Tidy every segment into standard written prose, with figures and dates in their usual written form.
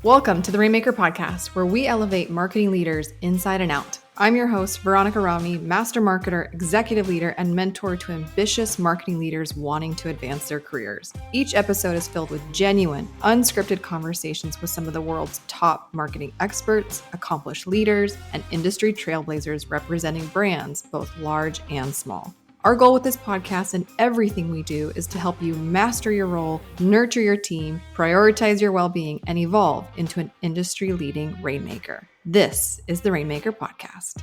Welcome to the Rainmaker Podcast, where we elevate marketing leaders inside and out. I'm your host, Veronica Rami, master marketer, executive leader, and mentor to ambitious marketing leaders wanting to advance their careers. Each episode is filled with genuine, unscripted conversations with some of the world's top marketing experts, accomplished leaders, and industry trailblazers representing brands, both large and small. Our goal with this podcast and everything we do is to help you master your role, nurture your team, prioritize your well-being, and evolve into an industry-leading Rainmaker. This is the Rainmaker Podcast.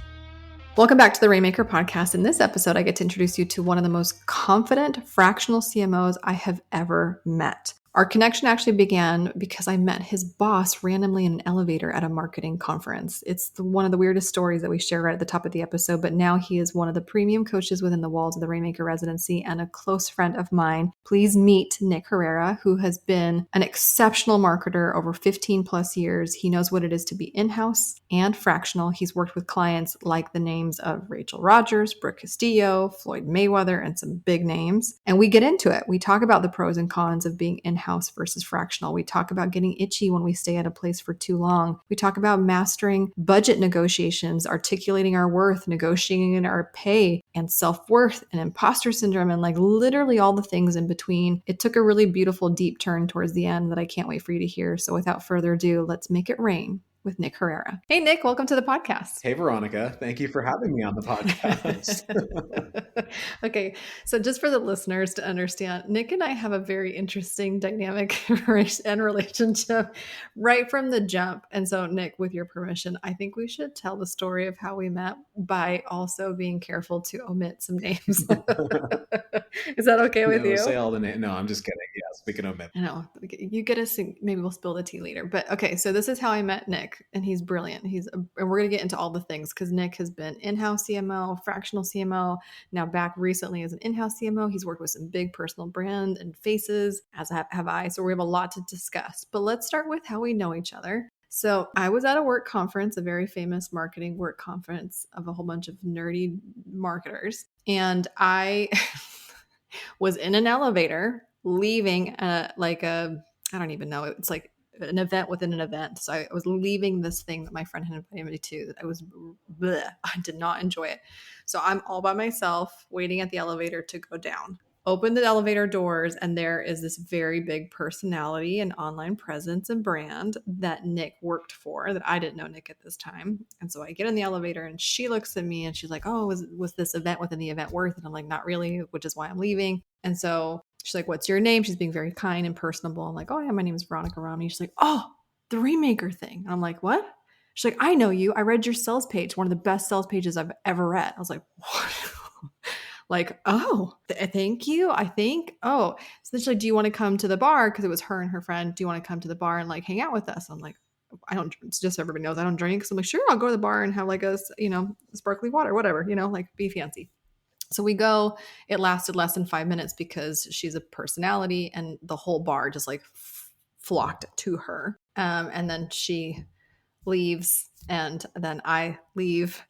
Welcome back to the Rainmaker Podcast. In this episode, I get to introduce you to one of the most confident fractional CMOs I have ever met. Our connection actually began because I met his boss randomly in an elevator at a marketing conference. It's one of the weirdest stories that we share right at the top of the episode, but now he is one of the premium coaches within the walls of the Rainmaker residency and a close friend of mine. Please meet Nick Herrera, who has been an exceptional marketer over 15 plus years. He knows what it is to be in-house and fractional. He's worked with clients like the names of Rachel Rodgers, Brooke Castillo, Floyd Mayweather, and some big names. And we get into it. We talk about the pros and cons of being in-house versus fractional. We talk about getting itchy when we stay at a place for too long. We talk about mastering budget negotiations, articulating our worth, negotiating our pay, and self-worth and imposter syndrome, and like literally all the things in between. It took a really beautiful deep turn towards the end that I can't wait for you to hear. So without further ado, let's make it rain with Nick Herrera. Hey, Nick, welcome to the podcast. Hey, Veronica. Thank you for having me on the podcast. Okay. So just for the listeners to understand, Nick and I have a very interesting dynamic and relationship right from the jump. And so, Nick, with your permission, I think we should tell the story of how we met by also being careful to omit some names. Is that okay with you? Say all the names. No, I'm just kidding. Yes, we can omit. I know. You get us. Maybe we'll spill the tea later. But okay, so this is how I met Nick. And he's brilliant. And we're going to get into all the things because Nick has been in-house CMO, fractional CMO, now back recently as an in-house CMO. He's worked with some big personal brand and faces, as have I. So we have a lot to discuss. But let's start with how we know each other. So I was at a work conference, a very famous marketing work conference of a whole bunch of nerdy marketers. And I was in an elevator leaving I don't even know. It's like an event within an event. So I was leaving this thing that my friend had invited me to that I did not enjoy it. So I'm all by myself waiting at the elevator to go down. Open the elevator doors, and there is this very big personality and online presence and brand that Nick worked for that I didn't know Nick at this time. And so I get in the elevator and she looks at me and she's like, oh, was this event within the event worth? And I'm like, not really, which is why I'm leaving. And so she's like, what's your name? She's being very kind and personable. I'm like, oh yeah, my name is Veronica Rami. She's like, oh, the Rainmaker thing. And I'm like, what? She's like, I know you. I read your sales page. One of the best sales pages I've ever read. I was like, what? Like, oh, thank you. I think, so then she's like, do you want to come to the bar? Because it was her and her friend. Do you want to come to the bar and like hang out with us? I'm like, I don't, it's just so everybody knows I don't drink. So I'm like, sure, I'll go to the bar and have like a, sparkly water, whatever, like be fancy. So we go, it lasted less than 5 minutes because she's a personality and the whole bar just like flocked to her. And then she leaves and then I leave.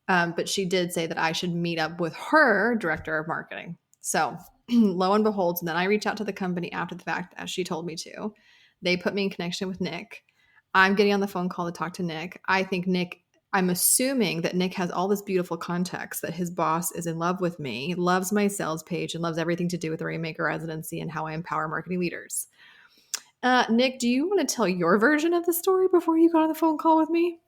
But she did say that I should meet up with her director of marketing. So lo and behold, then I reach out to the company after the fact, as she told me to. They put me in connection with Nick. I'm getting on the phone call to talk to Nick. I'm assuming that Nick has all this beautiful context that his boss is in love with me, loves my sales page, and loves everything to do with the Rainmaker residency and how I empower marketing leaders. Nick, do you want to tell your version of the story before you got on the phone call with me?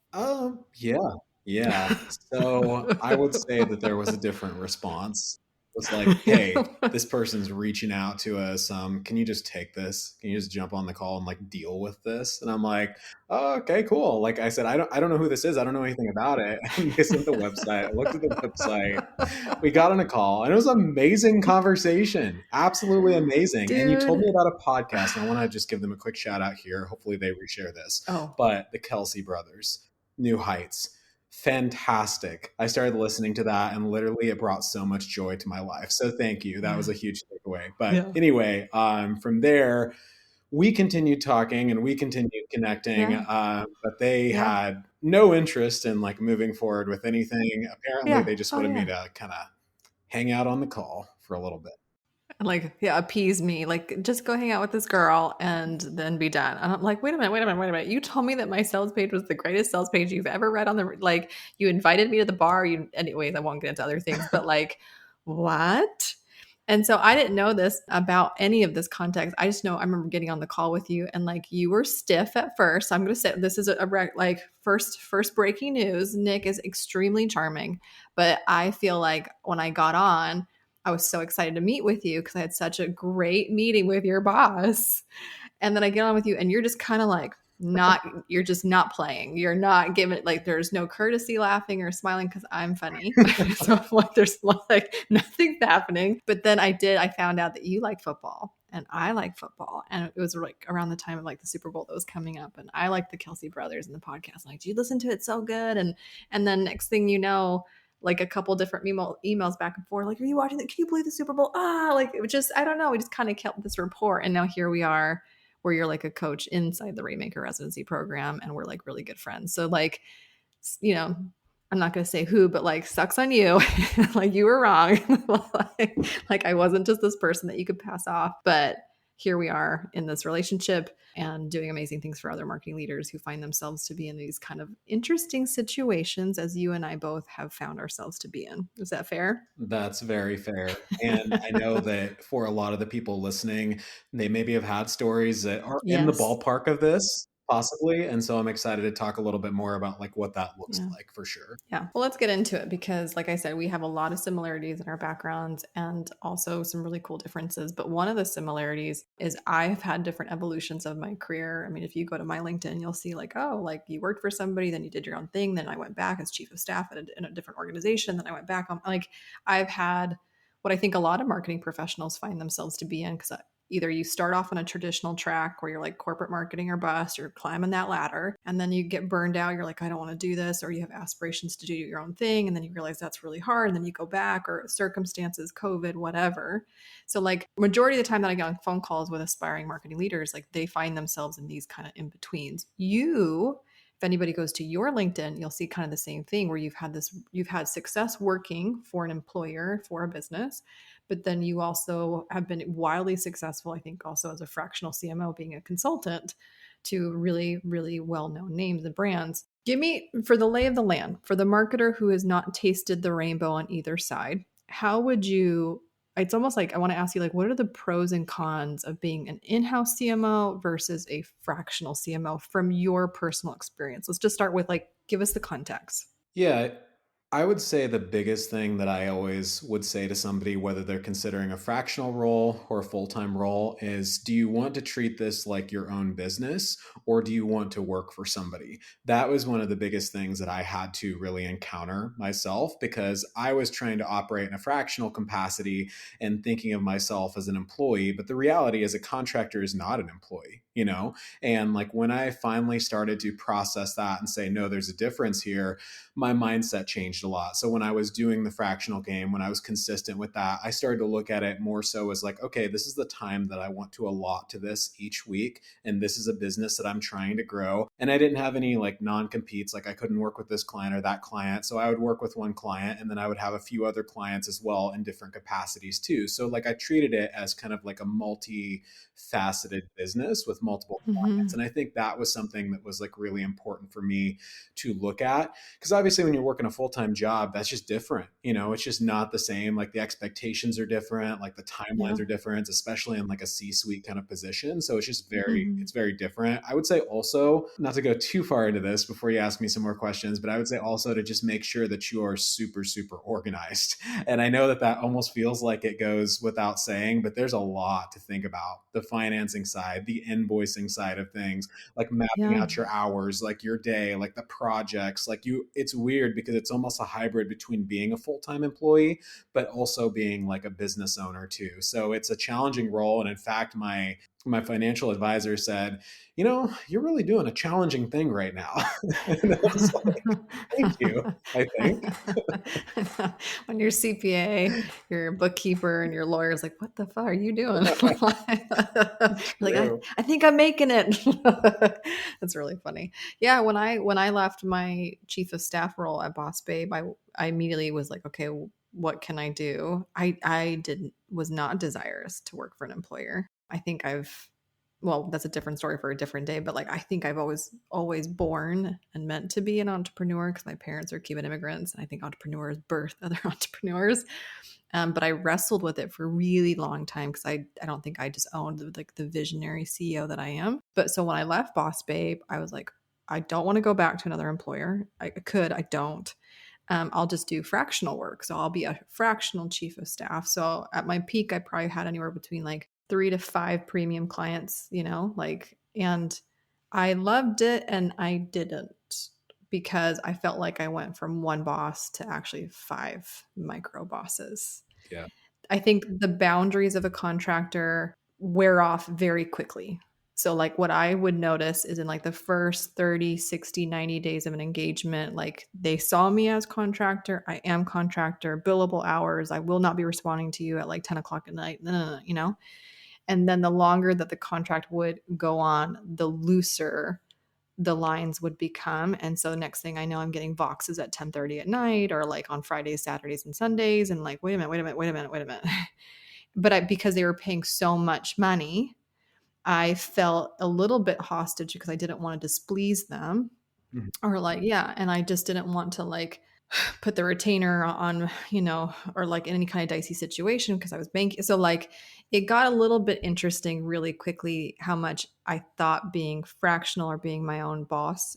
Yeah. So I would say that there was a different response. It's like, hey, this person's reaching out to us. Can you just take this? Can you just jump on the call and like deal with this? And I'm like, oh, okay, cool. Like I said, I don't know who this is. I don't know anything about it. And they sent the website. I looked at the website. We got on a call, and it was an amazing conversation. Absolutely amazing. Dude. And you told me about a podcast, and I want to just give them a quick shout out here. Hopefully they reshare this. But the Kelsey brothers, New Heights. Fantastic. I started listening to that and literally it brought so much joy to my life. So thank you. That was a huge takeaway. But anyway, from there, we continued talking and we continued connecting, but they had no interest in like moving forward with anything. Apparently they just wanted me to kind of hang out on the call for a little bit. And like, yeah, appease me. Like, just go hang out with this girl and then be done. And I'm like, wait a minute, wait a minute, wait a minute. You told me that my sales page was the greatest sales page you've ever read on the, like, you invited me to the bar. Anyways, I won't get into other things, but like, what? And so I didn't know this about any of this context. I just know I remember getting on the call with you and like you were stiff at first. I'm going to say this is like first breaking news. Nick is extremely charming, but I feel like when I got on, I was so excited to meet with you because I had such a great meeting with your boss. And then I get on with you and you're just kind of like, you're just not playing. You're not giving, like, there's no courtesy laughing or smiling because I'm funny. So like, there's like nothing's happening. But then I found out that you like football and I like football. And it was like around the time of like the Super Bowl that was coming up. And I like the Kelsey brothers and the podcast. I'm like, do you listen to it? So good. And then next thing you know, like a couple different emails back and forth, like, are you watching that? Can you believe the Super Bowl? Like it was just, I don't know. We just kind of kept this rapport. And now here we are where you're like a coach inside the Rainmaker residency program and we're like really good friends. So like, you know, I'm not going to say who, but like sucks on you. Like you were wrong. Like I wasn't just this person that you could pass off, but here we are in this relationship and doing amazing things for other marketing leaders who find themselves to be in these kind of interesting situations as you and I both have found ourselves to be in. Is that fair? That's very fair. And I know that for a lot of the people listening, they maybe have had stories that are in the Yes. ballpark of this, possibly. And so I'm excited to talk a little bit more about like what that looks Yeah. like for sure. Yeah. Well, let's get into it because, like I said, we have a lot of similarities in our backgrounds and also some really cool differences. But one of the similarities is I've had different evolutions of my career. I mean, if you go to my LinkedIn, you'll see like, oh, like you worked for somebody, then you did your own thing. Then I went back as chief of staff in a different organization. Then I went back on like I've had what I think a lot of marketing professionals find themselves to be in because either you start off on a traditional track where you're like corporate marketing or bust, you're climbing that ladder, and then you get burned out. You're like, I don't want to do this, or you have aspirations to do your own thing. And then you realize that's really hard. And then you go back, or circumstances, COVID, whatever. So, like, majority of the time that I get on phone calls with aspiring marketing leaders, like, they find themselves in these kind of in betweens. If anybody goes to your LinkedIn, you'll see kind of the same thing where you've had success working for an employer, for a business, but then you also have been wildly successful, I think, also as a fractional CMO, being a consultant to really, really well known names and brands. Give me, for the lay of the land, for the marketer who has not tasted the rainbow on either side, how would you? It's almost like I want to ask you, like, what are the pros and cons of being an in house CMO versus a fractional CMO from your personal experience? Let's just start with, like, give us the context. Yeah, I would say the biggest thing that I always would say to somebody, whether they're considering a fractional role or a full time role, is do you want to treat this like your own business or do you want to work for somebody? That was one of the biggest things that I had to really encounter myself because I was trying to operate in a fractional capacity and thinking of myself as an employee. But the reality is, a contractor is not an employee, you know? And like when I finally started to process that and say, no, there's a difference here, my mindset changed a lot. So when I was doing the fractional game, when I was consistent with that, I started to look at it more so as like, okay, this is the time that I want to allot to this each week. And this is a business that I'm trying to grow. And I didn't have any like non-competes, like I couldn't work with this client or that client. So I would work with one client and then I would have a few other clients as well in different capacities too. So like I treated it as kind of like a multi-faceted business with multiple clients. Mm-hmm. And I think that was something that was like really important for me to look at because obviously when you're working a full-time job, that's just different. You know, it's just not the same. Like the expectations are different, like the timelines Yeah. are different, especially in like a C-suite kind of position. So it's just very Mm-hmm. it's very different. I would say also, not to go too far into this before you ask me some more questions, but I would say also to just make sure that you are super super organized. And I know that that almost feels like it goes without saying, but there's a lot to think about. The financing side, the invoicing side of things, like mapping Yeah. out your hours, like your day, like the projects, like you, it's weird because it's almost a hybrid between being a full-time employee, but also being like a business owner too. So it's a challenging role. And in fact, my financial advisor said, you know, you're really doing a challenging thing right now. And I was like, thank you, I think. When your CPA, your bookkeeper, and your lawyer's like, "What the fuck are you doing?" It's You're like, true. I think I'm making it." That's really funny. Yeah, when I left my chief of staff role at Boss Babe, I immediately was like, okay, what can I do? I didn't was not desirous to work for an employer. I think I've well, that's a different story for a different day, but like I think I've always born and meant to be an entrepreneur because my parents are Cuban immigrants and I think entrepreneurs birth other entrepreneurs. But I wrestled with it for a really long time because I don't think I just owned like the visionary CEO that I am. But so when I left Boss Babe, I was like, I don't want to go back to another employer. I could, I don't. I'll just do fractional work. So I'll be a fractional chief of staff. So at my peak, I probably had anywhere between like 3 to 5 premium clients, like, and I loved it and I didn't because I felt like I went from one boss to actually 5 micro bosses. Yeah. I think the boundaries of a contractor wear off very quickly. So like what I would notice is in like the first 30, 60, 90 days of an engagement, like they saw me as contractor, I am contractor, billable hours, I will not be responding to you at like 10 o'clock at night, And then the longer that the contract would go on, the looser the lines would become. And so the next thing I know, I'm getting Voxes at 10:30 at night or like on Fridays, Saturdays, and Sundays. And like, wait a minute, wait a minute, wait a minute, wait a minute. Because they were paying so much money, I felt a little bit hostage because I didn't want to displease them Mhm. or like, yeah. And I just didn't want to like put the retainer on, or like in any kind of dicey situation because I was banking. So like it got a little bit interesting really quickly how much I thought being fractional or being my own boss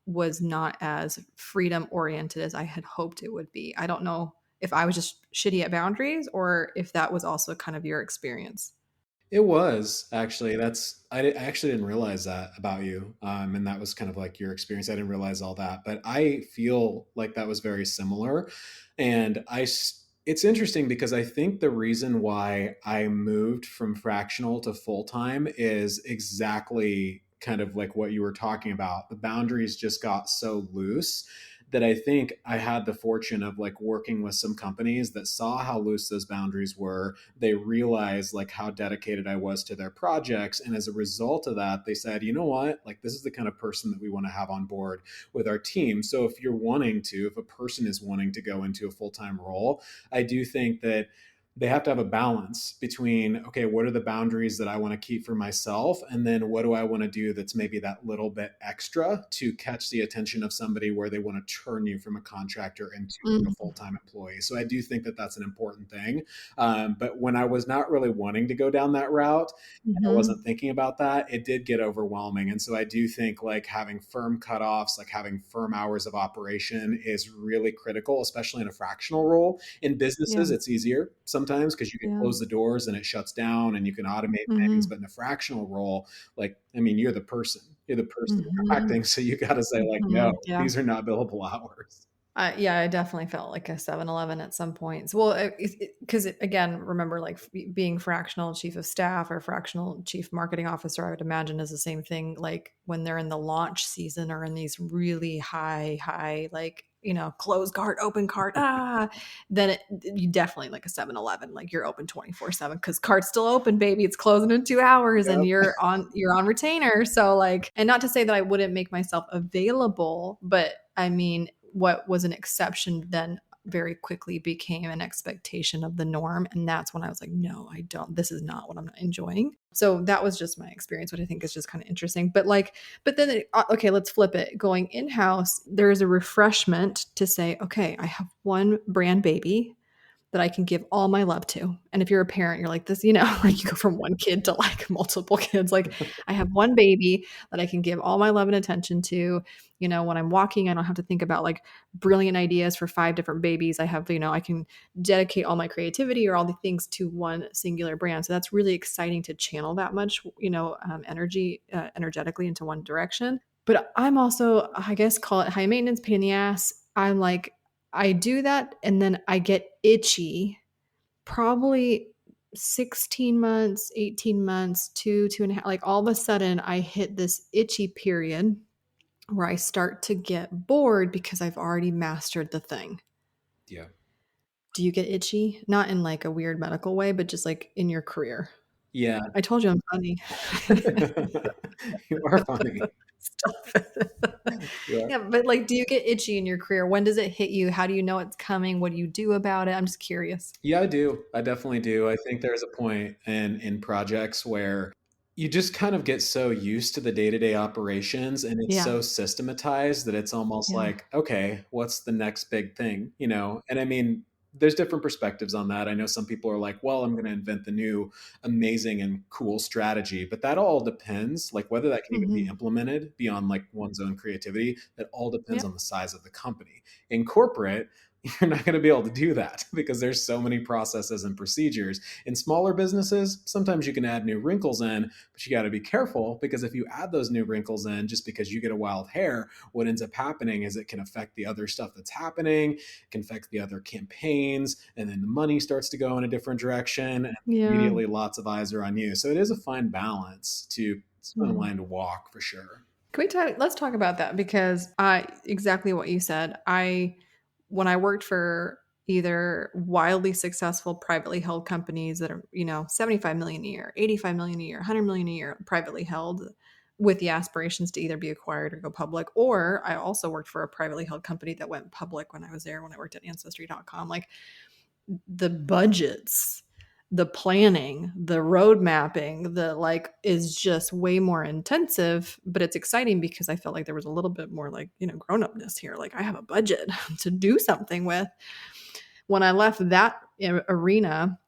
was not as freedom oriented as I had hoped it would be. I don't know if I was just shitty at boundaries or if that was also kind of your experience. It was actually. I actually didn't realize that about you, and that was kind of like your experience. I didn't realize all that, but I feel like that was very similar. And it's interesting because I think the reason why I moved from fractional to full time is exactly kind of like what you were talking about. The boundaries just got so loose that I think I had the fortune of like working with some companies that saw how loose those boundaries were. They realized like how dedicated I was to their projects. And as a result of that, they said, you know what? Like, this is the kind of person that we want to have on board with our team. So if a person is wanting to go into a full time role, I do think that they have to have a balance between, okay, what are the boundaries that I want to keep for myself, and then what do I want to do that's maybe that little bit extra to catch the attention of somebody where they want to turn you from a contractor into a Mm-hmm. full-time employee. So I do think that that's an important thing. But when I was not really wanting to go down that route, I Mm-hmm. wasn't thinking about that, it did get overwhelming. And so I do think like having firm cutoffs, like having firm hours of operation is really critical, especially in a fractional role. In Yeah. businesses, it's easier sometimes because you can Yeah. close the doors and it shuts down and you can automate things. Mm-hmm. But in a fractional role, like, I mean, you're the person Mm-hmm. acting. So you got to say, like, Mm-hmm. no, Yeah. these are not billable hours. Yeah, I definitely felt like a 7-Eleven at some points. Well, because again, remember, like being fractional chief of staff or fractional chief marketing officer, I would imagine is the same thing. Like when they're in the launch season or in these really high, like closed cart, open cart, then you definitely like a 7-Eleven, like you're open 24/7 because cart's still open, baby. It's closing in 2 hours, and Yep. you're on retainer. So like, and not to say that I wouldn't make myself available, but I mean what was an exception then very quickly became an expectation of the norm. And that's when I was like, no, I don't, this is not what I'm enjoying. So that was just my experience, which I think is just kind of interesting. But then, okay, let's flip it. Going in house, there's a refreshment to say, okay, I have one brand baby that I can give all my love to. And if you're a parent, you're like this, like you go from one kid to like multiple kids. Like I have one baby that I can give all my love and attention to. When I'm walking, I don't have to think about like brilliant ideas for 5 different babies. I have, I can dedicate all my creativity or all the things to one singular brand. So that's really exciting to channel that much, energy, energetically into one direction. But I'm also, I guess, call it high maintenance, pain in the ass. I'm like, I do that and then I get itchy probably 16 months, 18 months, 2.5. Like all of a sudden, I hit this itchy period where I start to get bored because I've already mastered the thing. Yeah. Do you get itchy? Not in like a weird medical way, but just like in your career. Yeah. I told you I'm funny. You are funny. Stop it. Yeah. Yeah, but like, do you get itchy in your career? When does it hit you? How do you know it's coming? What do you do about it? I'm just curious. Yeah, I do. I definitely do. I think there's a point in projects where you just kind of get so used to the day-to-day operations and it's Yeah. so systematized that it's almost Yeah. like, okay, what's the next big thing, you know? And I mean, there's different perspectives on that. I know some people are like, well, I'm going to invent the new amazing and cool strategy, but that all depends, like whether that can even be Mhm. implemented beyond like one's own creativity, that all depends Yep. on the size of the company. In corporate, you're not going to be able to do that because there's so many processes and procedures. In smaller businesses, sometimes you can add new wrinkles in, but you got to be careful because if you add those new wrinkles in just because you get a wild hair, what ends up happening is it can affect the other stuff that's happening, it can affect the other campaigns, and then the money starts to go in a different direction, and Yeah. immediately lots of eyes are on you. So it is a fine balance to it's a fine Mhm. line to walk for sure. Can we talk let's talk about that because I exactly what you said. I when I worked for either wildly successful privately held companies that are, 75 million a year, 85 million a year, 100 million a year privately held with the aspirations to either be acquired or go public, or I also worked for a privately held company that went public when I was there when I worked at ancestry.com. Like the budgets, the planning, the road mapping, the like is just way more intensive, but it's exciting because I felt like there was a little bit more like, grown upness here. Like I have a budget to do something with. When I left that arena,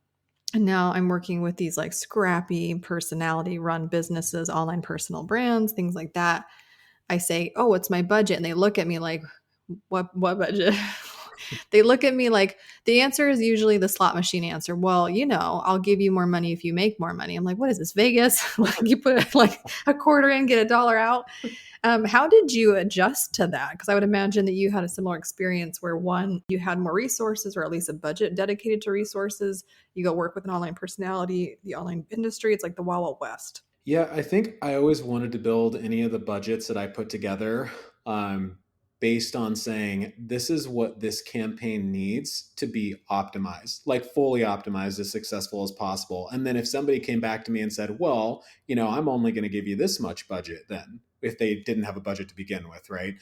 and now I'm working with these like scrappy personality run businesses, online personal brands, things like that. I say, "Oh, what's my budget?" And they look at me like, "What budget?" They look at me like the answer is usually the slot machine answer. Well, I'll give you more money if you make more money. I'm like, what is this, Vegas? Like you put like a quarter in, get a dollar out. How did you adjust to that? Because I would imagine that you had a similar experience where one, you had more resources or at least a budget dedicated to resources. You go work with an online personality, the online industry. It's like the Wild Wild West. Yeah, I think I always wanted to build any of the budgets that I put together um, based on saying, this is what this campaign needs to be optimized, like fully optimized as successful as possible. And then if somebody came back to me and said, well, I'm only going to give you this much budget then, if they didn't have a budget to begin with, right?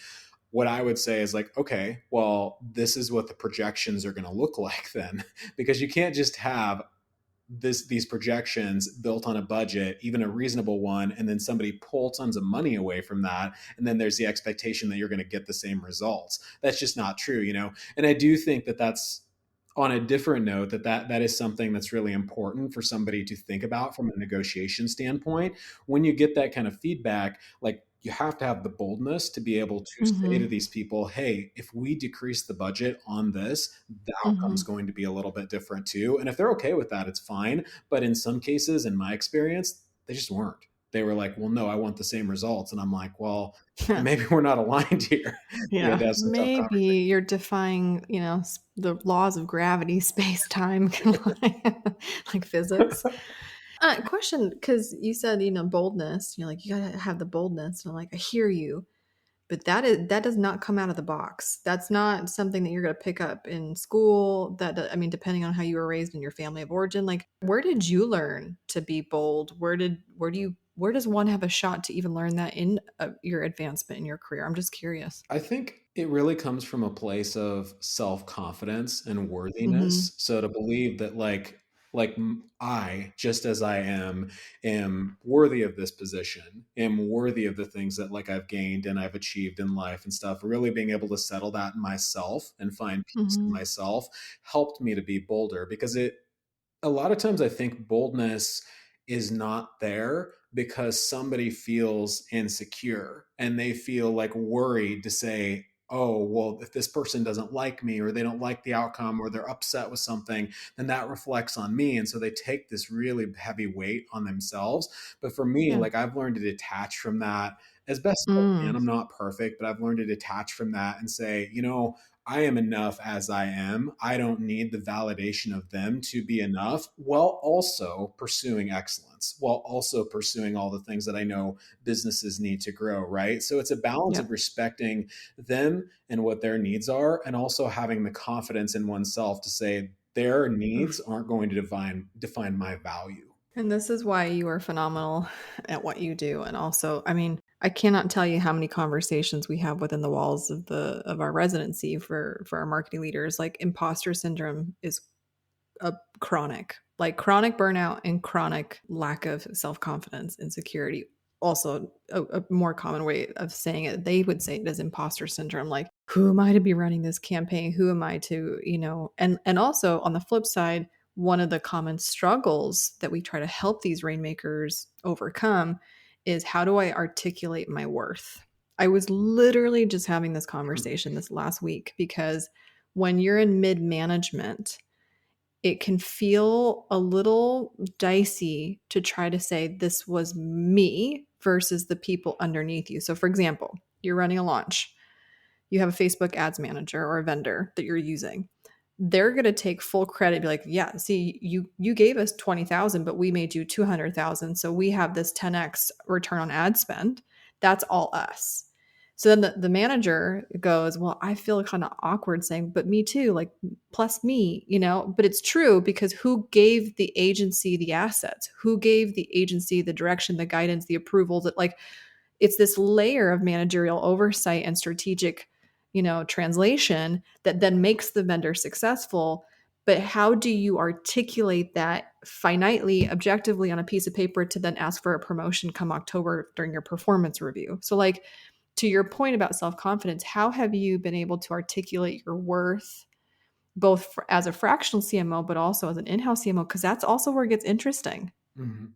What I would say is like, okay, well, this is what the projections are going to look like then, because you can't just have these projections built on a budget, even a reasonable one, and then somebody pull tons of money away from that, and then there's the expectation that you're going to get the same results. That's just not true. And I do think that that's on a different note that is something that's really important for somebody to think about from a negotiation standpoint. When you get that kind of feedback, like you have to have the boldness to be able to say to Mm-hmm. these people, hey, if we decrease the budget on this, the outcome's Mm-hmm. going to be a little bit different too. And if they're okay with that, it's fine. But in some cases, in my experience, they just weren't. They were like, well, no, I want the same results. And I'm like, well, maybe we're not aligned here. We had Yeah, to have some tough maybe conversations. you're defying, the laws of gravity, space, time, like physics. Question, because you said, boldness. You're like, you gotta have the boldness. And I'm like, I hear you, but that does not come out of the box. That's not something that you're gonna pick up in school. I mean, depending on how you were raised in your family of origin, like, where did you learn to be bold? Where does one have a shot to even learn that in your advancement in your career? I'm just curious. I think it really comes from a place of self-confidence and Mm-hmm. worthiness. So to believe that I, just as I am worthy of this position, am worthy of the things that like I've gained and I've achieved in life and stuff, really being able to settle that in myself and find peace in Mm-hmm. myself helped me to be bolder because it a lot of times I think boldness is not there because somebody feels insecure and they feel like worried to say, oh, well, if this person doesn't like me or they don't like the outcome or they're upset with something, then that reflects on me. And so they take this really heavy weight on themselves. But for me, Yeah. like I've learned to detach from that as best as I can. Mm. I'm not perfect, but I've learned to detach from that and say, I am enough as I am. I don't need the validation of them to be enough while also pursuing excellence, while also pursuing all the things that I know businesses need to grow, right? So it's a balance of Yep. respecting them and what their needs are, and also having the confidence in oneself to say their needs Oof. aren't going to define my value. And this is why you are phenomenal at what you do. And also, I mean, I cannot tell you how many conversations we have within the walls of our residency for our marketing leaders. Like imposter syndrome is a chronic, like chronic burnout and chronic lack of self-confidence, insecurity. Also, a more common way of saying it, they would say it as imposter syndrome. Like, who am I to be running this campaign? Who am I to, and also on the flip side, one of the common struggles that we try to help these rainmakers overcome is how do I articulate my worth? I was literally just having this conversation this last week because when you're in mid management, it can feel a little dicey to try to say this was me versus the people underneath you. So, for example, you're running a launch, you have a Facebook ads manager or a vendor that you're using. They're going to take full credit, be like, yeah, see, you gave us 20,000, but we made you 200,000. So we have this 10x return on ad spend. That's all us. So then the manager goes, well, I feel kind of awkward saying, but me too, like plus me, but it's true because who gave the agency the assets? Who gave the agency the direction, the guidance, the approval that like it's this layer of managerial oversight and strategic, translation that then makes the vendor successful. But how do you articulate that finitely, objectively on a piece of paper to then ask for a promotion come October during your performance review? So, like, to your point about self confidence, how have you been able to articulate your worth both as a fractional CMO, but also as an in house CMO? Because that's also where it gets interesting. Mhm.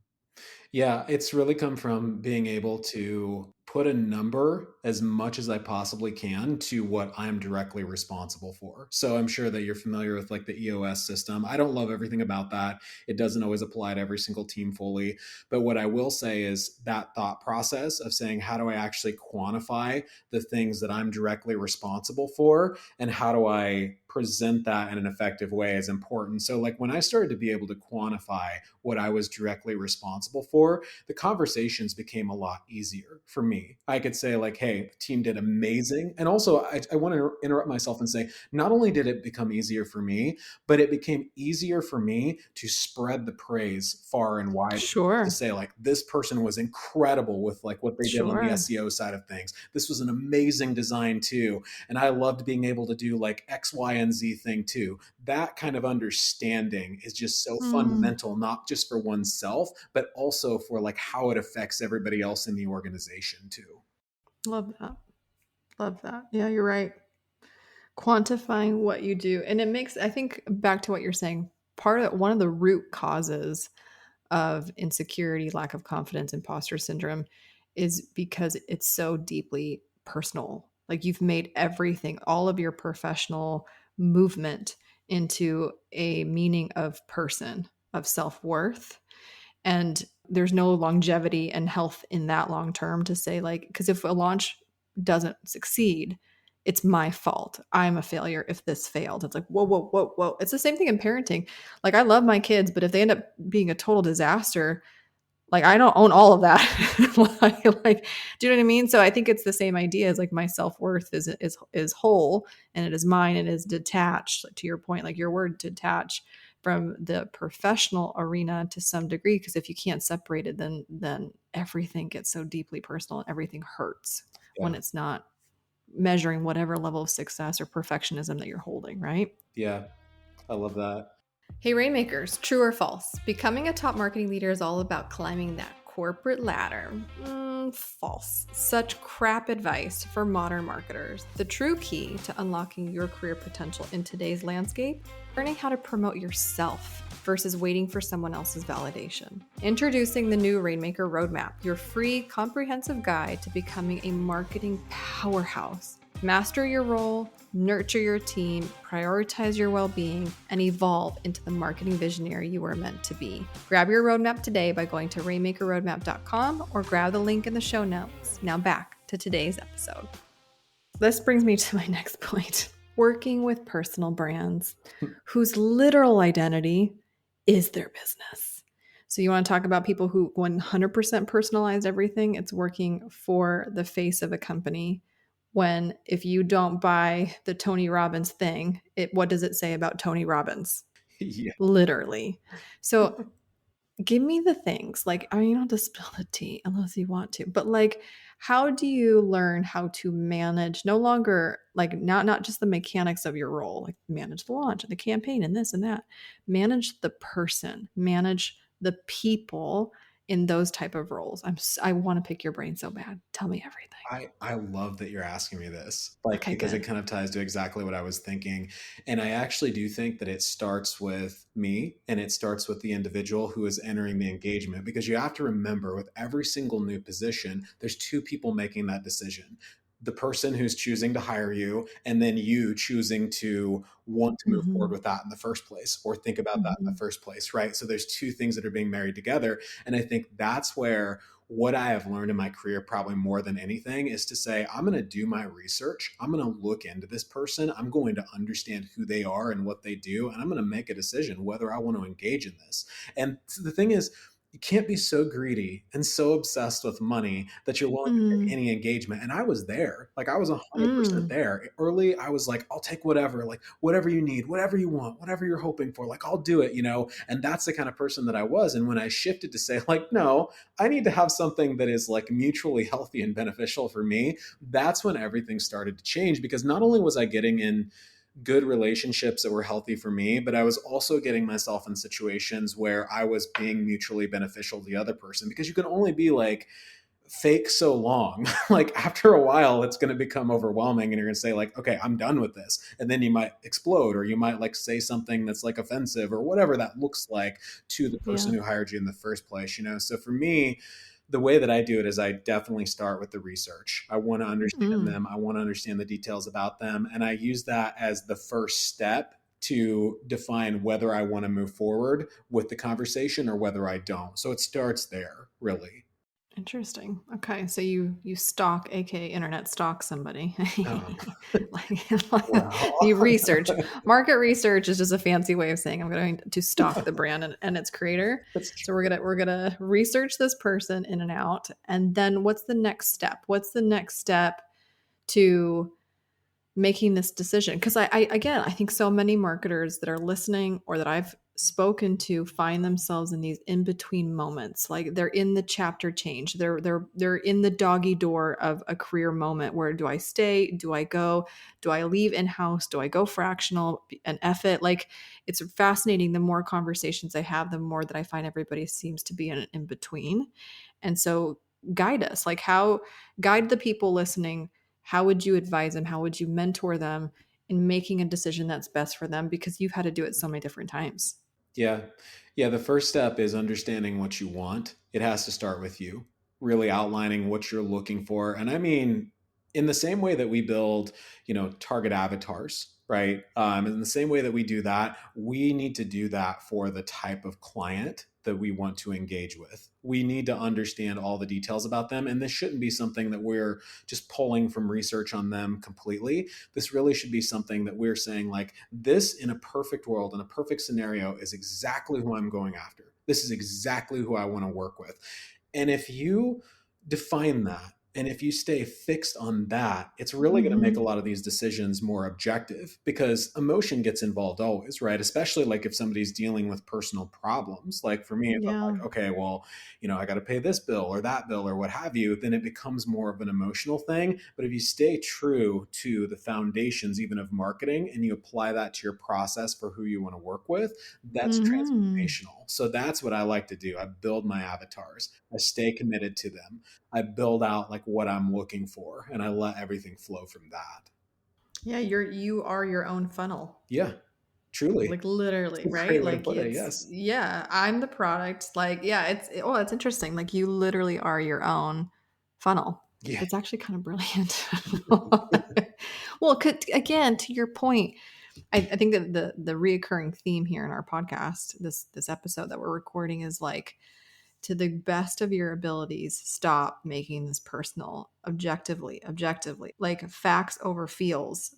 Yeah, it's really come from being able to put a number as much as I possibly can to what I'm directly responsible for. So I'm sure that you're familiar with like the EOS system. I don't love everything about that. It doesn't always apply to every single team fully. But what I will say is that thought process of saying, how do I actually quantify the things that I'm directly responsible for? And how do I present that in an effective way is important. So, like when I started to be able to quantify what I was directly responsible for, the conversations became a lot easier for me. I could say, like, hey, the team did amazing. And also, I want to interrupt myself and say, not only did it become easier for me, but it became easier for me to spread the praise far and wide to Sure. say like this person was incredible with like what they did on the Sure. SEO side of things. This was an amazing design too, and I loved being able to do like X, Y, and Z thing too. That kind of understanding is just so Mm, fundamental, not just for oneself, but also for like how it affects everybody else in the organization too. love that. Love that. Yeah, you're right. Quantifying what you do. And it makes, I think, back to what you're saying, one of the root causes of insecurity, lack of confidence, imposter syndrome is because it's so deeply personal. Like you've made everything, all of your professional movement into a meaning of person, of self worth. And there's no longevity and health in that long term to say, like, because if a launch doesn't succeed, it's my fault. I'm a failure if this failed. It's like, whoa, whoa, whoa, whoa. It's the same thing in parenting. Like, I love my kids, but if they end up being a total disaster, like I don't own all of that. like, do you know what I mean? So I think it's the same idea as like my self-worth is whole and it is mine and is detached, like, to your point, like your word, detach from the professional arena to some degree. Because if you can't separate it, then everything gets so deeply personal and everything hurts when Yeah. it's not measuring whatever level of success or perfectionism that you're holding, right? Yeah. I love that. Hey, Rainmakers, true or false? Becoming a top marketing leader is all about climbing that corporate ladder. False. Such crap advice for modern marketers. The true key to unlocking your career potential in today's landscape, learning how to promote yourself versus waiting for someone else's validation. Introducing the new Rainmaker Roadmap, your free comprehensive guide to becoming a marketing powerhouse. Master your role, nurture your team, prioritize your well being, and evolve into the marketing visionary you were meant to be. Grab your roadmap today by going to rainmakerroadmap.com or grab the link in the show notes. Now back to today's episode. This brings me to my next point, working with personal brands whose literal identity is their business. So, you want to talk about people who 100% personalize everything? It's working for the face of a company. When if you don't buy the Tony Robbins thing, what does it say about Tony Robbins? Yeah. Literally. So give me the things. Like, I mean, you don't have to spill the tea unless you want to, but like, how do you learn how to manage no longer like not just the mechanics of your role, like manage the launch and the campaign and this and that, manage the person, manage the people in those type of roles. I want to pick your brain so bad. Tell me everything. I love that you're asking me this, like, Okay, because it good. kind of ties to exactly what I was thinking. And I actually do think that it starts with me and it starts with the individual who is entering the engagement, because you have to remember with every single new position, there's two people making that decision. The person who's choosing to hire you, and then you choosing to want to move forward Hmm. with that in the first place or think about that in the Hmm. first place, right? So there's two things that are being married together. And I think that's where what I have learned in my career, probably more than anything, is to say, I'm going to do my research. I'm going to look into this person. I'm going to understand who they are and what they do. And I'm going to make a decision whether I want to engage in this. And the thing is, you can't be so greedy and so obsessed with money that you're willing to take Mm. any engagement. And I was there. Like, I was 100% Mm. there. Early, I was like, I'll take whatever, like whatever you need, whatever you want, whatever you're hoping for, like I'll do it, you know? And that's the kind of person that I was. And when I shifted to say, like, no, I need to have something that is like mutually healthy and beneficial for me, that's when everything started to change, because not only was I getting in good relationships that were healthy for me, but I was also getting myself in situations where I was being mutually beneficial to the other person, because you can only be like fake so long. Like, after a while it's going to become overwhelming and you're going to say, like, okay, I'm done with this. And then you might explode, or you might like say something that's like offensive or whatever that looks like to the person Yeah. who hired you in the first place, you know? So for me, the way that I do it is I definitely start with the research. I want to understand Mm. them. I want to understand the details about them. And I use that as the first step to define whether I want to move forward with the conversation or whether I don't. So it starts there, really. Interesting. Okay, so you stalk, aka internet stalk somebody. Um, Like, well, you research. Market research is just a fancy way of saying I'm going to stalk the brand and its creator. that's So true. we're gonna research this person in and out, and then what's the next step? What's the next step to making this decision? Because I again, I think so many marketers that are listening or that I've spoken to find themselves in these in between moments. Like, they're in the chapter change, they're in the doggy door of a career moment where, do I stay, do I go, do I leave in-house, do I go fractional and F it? Like, it's fascinating. The more conversations I have, the more that I find everybody seems to be in between. And so, guide us, like, how, guide the people listening. How would you advise them? How would you mentor them in making a decision that's best for them? Because you've had to do it so many different times. Yeah. Yeah. The first step is understanding what you want. It has to start with you, really outlining what you're looking for. And I mean, in the same way that we build, you know, target avatars, right? In the same way that we do that, we need to do that for the type of client that we want to engage with. We need to understand all the details about them. And this shouldn't be something that we're just pulling from research on them completely. This really should be something that we're saying, like, this in a perfect world, in a perfect scenario, is exactly who I'm going after. This is exactly who I want to work with. And if you define that, and if you stay fixed on that, it's really going to make a Mm-hmm. lot of these decisions more objective, because emotion gets involved always, right? Especially like if somebody's dealing with personal problems. Like for me, if I'm Yeah. like, okay, well, you know, I got to pay this bill or that bill or what have you, then it becomes more of an emotional thing. But if you stay true to the foundations, even of marketing, and you apply that to your process for who you want to work with, that's Mm-hmm. transformational. So that's what I like to do. I build my avatars, I stay committed to them, I build out like what I'm looking for, and I let everything flow from that. Yeah, you are your own funnel. Yeah, truly. Like, literally, That's a right? great way to Like, put it. it's, Yes. yeah, I'm the product. Like, yeah, it's interesting. Like, you literally are your own funnel. Yeah. It's actually kind of brilliant. Well, again, to your point, I think that the reoccurring theme here in our podcast, this episode that we're recording, is like, to the best of your abilities, stop making this personal. Objectively, like, facts over feels,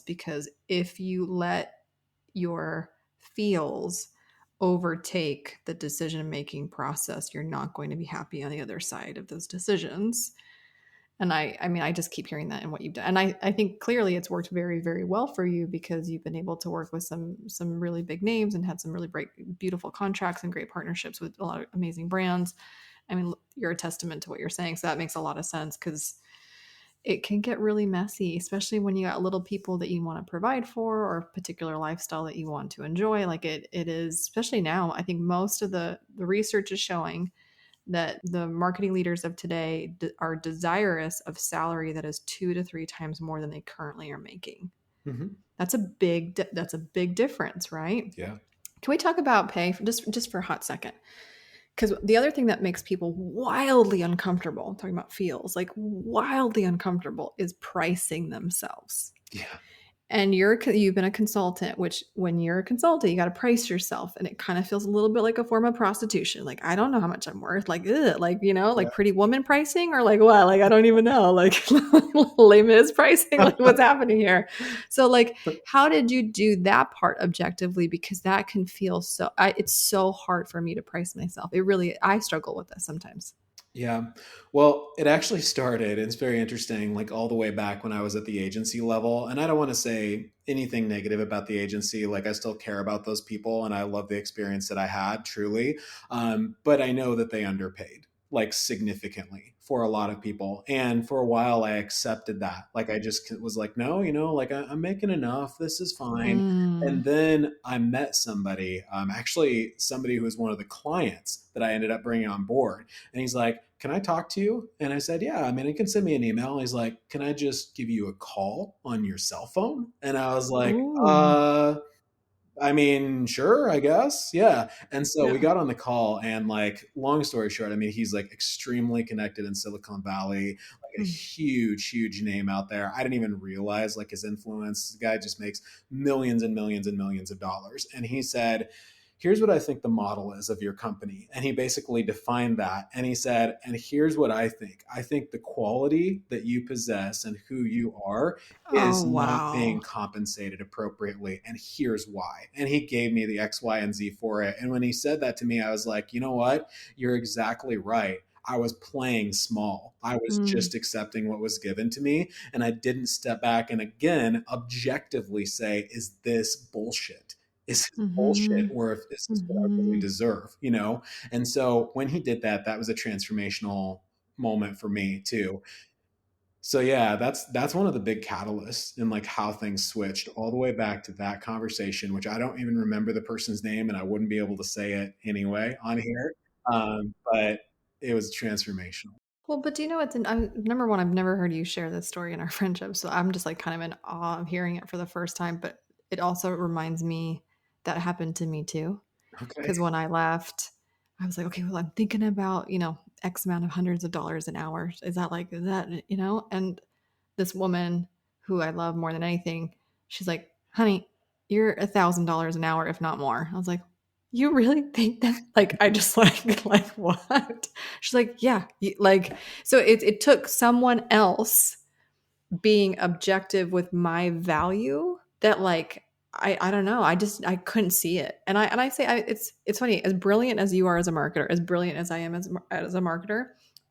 because if you let your feels overtake the decision making process, you're not going to be happy on the other side of those decisions. And I mean, I just keep hearing that in what you've done. And I think clearly it's worked very, very well for you because you've been able to work with some really big names and had some really great, beautiful contracts and great partnerships with a lot of amazing brands. I mean, you're a testament to what you're saying. So that makes a lot of sense because it can get really messy, especially when you got little people that you want to provide for or a particular lifestyle that you want to enjoy. Like it is, especially now, I think most of the research is showing that the marketing leaders of today are desirous of salary that is 2 to 3 times more than they currently are making. Hmm. That's a big difference, right? Yeah. Can we talk about pay for just for a hot second? Because the other thing that makes people wildly uncomfortable, I'm talking about feels like wildly uncomfortable, is pricing themselves. Yeah. And you've been a consultant, which when you're a consultant, you got to price yourself, and it kind of feels a little bit like a form of prostitution. Like I don't know how much I'm worth. Like, ugh, like Yeah. like Pretty Woman pricing, or like what? Like I don't even know. Like Les Mis pricing. Like what's happening here? So like, how did you do that part objectively? Because that can feel it's so hard for me to price myself. I struggle with this sometimes. Yeah. Well, it actually started, it's very interesting, like all the way back when I was at the agency level. And I don't want to say anything negative about the agency. Like, I still care about those people and I love the experience that I had, truly. But I know that they underpaid, like, significantly for a lot of people. And for a while, I accepted that. Like, I just was like, no, like, I'm making enough. This is fine. Mm. And then I met somebody, actually, somebody who was one of the clients that I ended up bringing on board, and he's like, can I talk to you? And I said, yeah, I mean, you can send me an email. And he's like, can I just give you a call on your cell phone? And I was like, Ooh. I mean, sure, I guess. Yeah. And so we Yeah. got on the call, and, like, long story short, I mean, he's like extremely connected in Silicon Valley, like a Mm. huge, huge name out there. I didn't even realize, like, his influence. The guy just makes millions and millions and millions of dollars. And he said, here's what I think the model is of your company. And he basically defined that. And he said, and here's what I think. I think the quality that you possess and who you are Oh is not wow. being compensated appropriately. And here's why. And he gave me the X, Y, and Z for it. And when he said that to me, I was like, you know what? You're exactly right. I was playing small. I was Mm. just accepting what was given to me. And I didn't step back and, again, objectively say, is this bullshit? Is this bullshit? Mhm. Or if this is what I really Mhm. deserve? And so when he did that, that was a transformational moment for me too. So yeah, that's one of the big catalysts in, like, how things switched all the way back to that conversation, which I don't even remember the person's name, and I wouldn't be able to say it anyway on here. But it was transformational. Well, but do you know what's number one, I've never heard you share this story in our friendship, so I'm just, like, kind of in awe of hearing it for the first time, but it also reminds me that happened to me too. Okay. Because when I left, I was like, "Okay, well, I'm thinking about, X amount of hundreds of dollars an hour. Is that?" And this woman who I love more than anything, she's like, "Honey, you're $1,000 an hour, if not more." I was like, "You really think that?" Like, I just like what? She's like, "Yeah." Like, so it took someone else being objective with my value that, like, I don't know, I couldn't see it. And I say it's funny, as brilliant as you are as a marketer, as brilliant as I am as a marketer,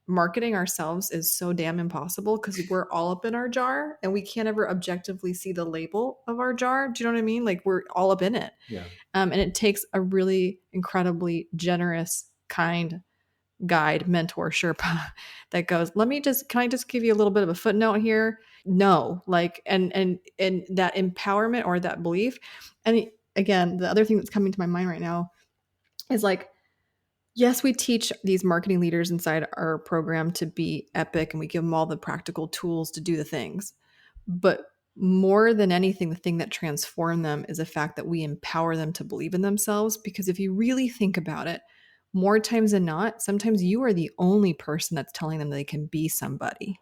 marketing ourselves is so damn impossible because we're all up in our jar and we can't ever objectively see the label of our jar. Do you know what I mean? Like we're all up in it. Yeah. And it takes a really incredibly generous, kind guide, mentor, Sherpa that goes, can I just give you a little bit of a footnote here? No, like, and that empowerment or that belief. And again, the other thing that's coming to my mind right now is like, yes, we teach these marketing leaders inside our program to be epic and we give them all the practical tools to do the things. But more than anything, the thing that transformed them is the fact that we empower them to believe in themselves. Because if you really think about it, more times than not, sometimes you are the only person that's telling them they can be somebody.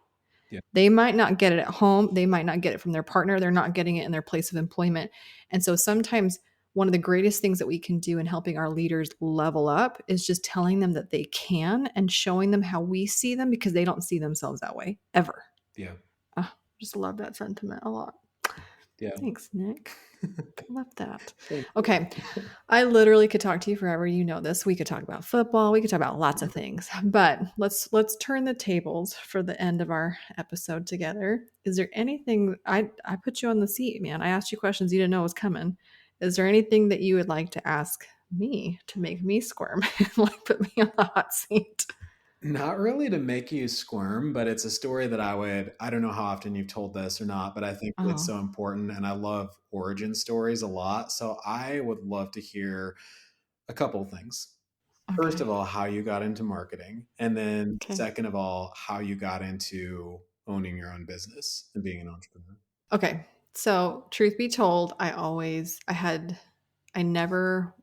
Yeah. They might not get it at home. They might not get it from their partner. They're not getting it in their place of employment. And so sometimes one of the greatest things that we can do in helping our leaders level up is just telling them that they can and showing them how we see them because they don't see themselves that way ever. Yeah. Oh, just love that sentiment a lot. Yeah. Thanks, Nick. I love that. Thank Okay. I literally could talk to you forever. You know this. We could talk about football. We could talk about lots of you. things. But let's turn the tables for the end of our episode together. Is there anything I put you on the seat, man? I asked you questions you didn't know was coming. Is there anything that you would like to ask me to make me squirm and like put me on the hot seat? Not really to make you squirm, but it's a story that I don't know how often you've told this or not, but I think that it's Oh, so important and I love origin stories a lot. So I would love to hear a couple of things. First okay. of all, how you got into marketing, and then Okay. second of all, how you got into owning your own business and being an entrepreneur. Okay. So, truth be told, I never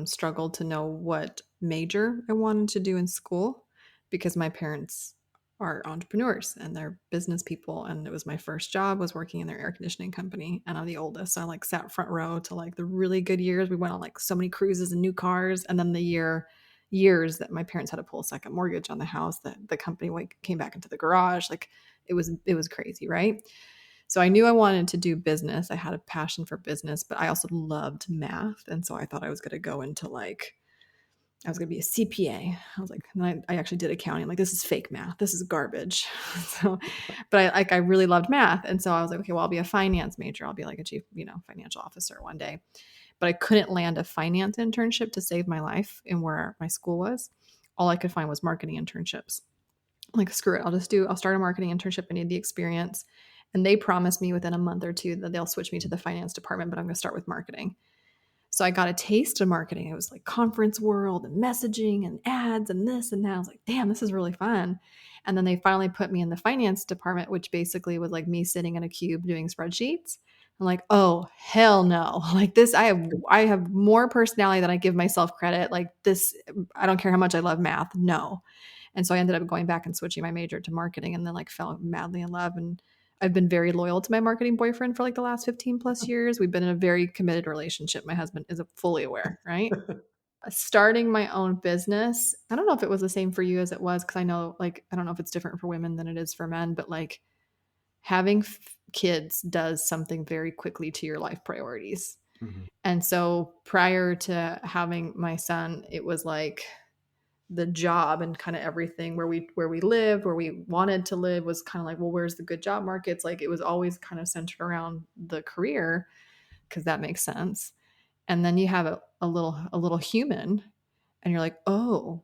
struggled to know what major I wanted to do in school because my parents are entrepreneurs and they're business people. And it was my first job was working in their air conditioning company. And I'm the oldest. So I like sat front row to like the really good years. We went on like so many cruises and new cars. And then the years that my parents had to pull a second mortgage on the house that the company like came back into the garage. Like it was crazy, right? So I knew I wanted to do business. I had a passion for business, but I also loved math. And so I thought I was going to go into like, I was going to be a CPA. I was like, and I actually did accounting. Like, this is fake math. This is garbage. So, but I really loved math. And so I was like, okay, well, I'll be a finance major. I'll be like a chief, financial officer one day. But I couldn't land a finance internship to save my life in where my school was. All I could find was marketing internships. I'm like, screw it. I'll start a marketing internship. I need the experience. And they promised me within a month or two that they'll switch me to the finance department, but I'm going to start with marketing. So I got a taste of marketing. It was like conference world and messaging and ads and this and that. I was like, damn, this is really fun. And then they finally put me in the finance department, which basically was like me sitting in a cube doing spreadsheets. I'm like, oh hell no. Like this, I have more personality than I give myself credit. Like this, I don't care how much I love math. No. And so I ended up going back and switching my major to marketing and then like fell madly in love. And I've been very loyal to my marketing boyfriend for like the last 15 plus years. We've been in a very committed relationship. My husband is fully aware, right? Starting my own business, I don't know if it was the same for you as it was because I know, like, I don't know if it's different for women than it is for men, but like having kids does something very quickly to your life priorities. Mhm. And so prior to having my son, it was like the job and kind of everything where we lived, where we wanted to live was kind of like, well, where's the good job markets? Like it was always kind of centered around the career because that makes sense. And then you have a little human and you're like, oh,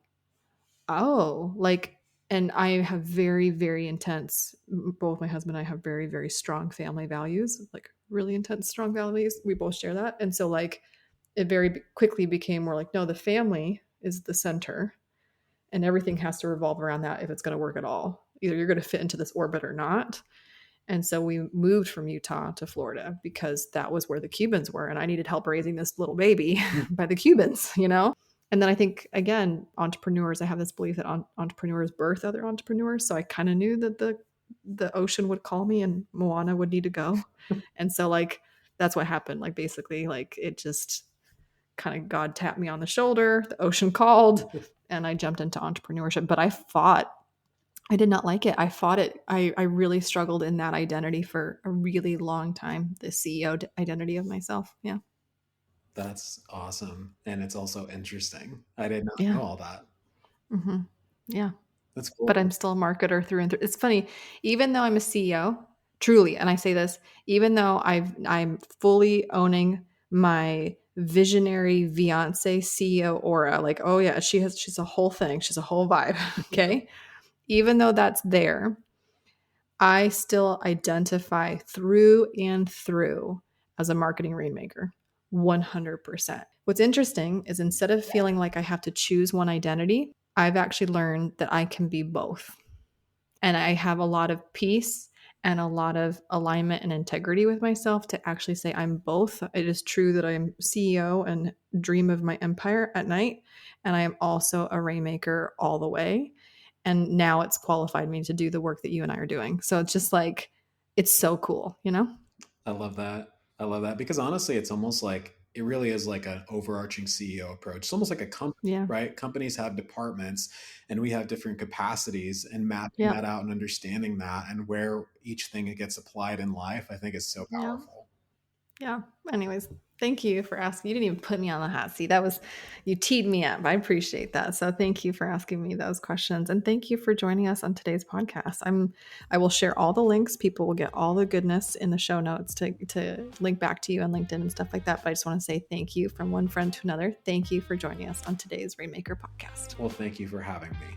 like, and I have very, very intense, both my husband and I have very, very strong family values, like really intense, strong values. We both share that. And so like it very quickly became more like, no, the family is the center and everything has to revolve around that if it's going to work at all. Either you're going to fit into this orbit or not. And so we moved from Utah to Florida because that was where the Cubans were. And I needed help raising this little baby by the Cubans. And then I think, again, entrepreneurs, I have this belief that entrepreneurs birth other entrepreneurs. So I kind of knew that the ocean would call me and Moana would need to go. And so, like, that's what happened. Like, basically, like, it just kind of God tapped me on the shoulder, the ocean called, and I jumped into entrepreneurship. But I did not like it. I fought it. I really struggled in that identity for a really long time, the CEO identity of myself. Yeah. That's awesome. And it's also interesting. I did not Yeah. know all that. Hmm. Yeah. That's But cool. I'm still a marketer through and through. It's funny, even though I'm a CEO, truly, and I say this, even though I'm fully owning my visionary Beyonce CEO aura, like, oh yeah, she's a whole thing. She's a whole vibe. Okay. Even though that's there, I still identify through and through as a marketing rainmaker. 100%. What's interesting is instead of feeling like I have to choose one identity, I've actually learned that I can be both. And I have a lot of peace and a lot of alignment and integrity with myself to actually say I'm both. It is true that I'm CEO and dream of my empire at night, and I am also a rainmaker all the way. And now it's qualified me to do the work that you and I are doing. So it's just like it's so cool. I love that. I love that because honestly, it's almost like it really is like an overarching CEO approach. It's almost like a company, Yeah. right? Companies have departments and we have different capacities, and mapping Yeah. that out and understanding that and where each thing gets applied in life, I think is so Yeah. powerful. Yeah. Anyways, thank you for asking. You didn't even put me on the hot seat. You teed me up. I appreciate that. So thank you for asking me those questions. And thank you for joining us on today's podcast. I will share all the links. People will get all the goodness in the show notes to link back to you on LinkedIn and stuff like that. But I just want to say thank you from one friend to another. Thank you for joining us on today's Rainmaker podcast. Well, thank you for having me.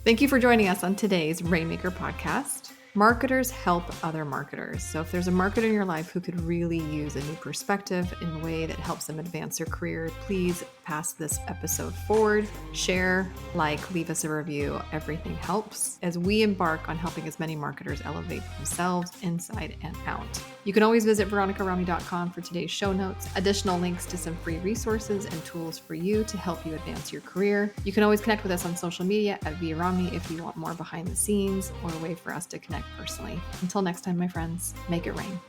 Thank you for joining us on today's Rainmaker podcast. Marketers help other marketers. So if there's a marketer in your life who could really use a new perspective in a way that helps them advance their career, please pass this episode forward, share, leave us a review. Everything helps as we embark on helping as many marketers elevate themselves inside and out. You can always visit veronicarami.com for today's show notes, additional links to some free resources and tools for you to help you advance your career. You can always connect with us on social media at Via Romney if you want more behind the scenes or a way for us to connect personally. Until next time, my friends, make it rain.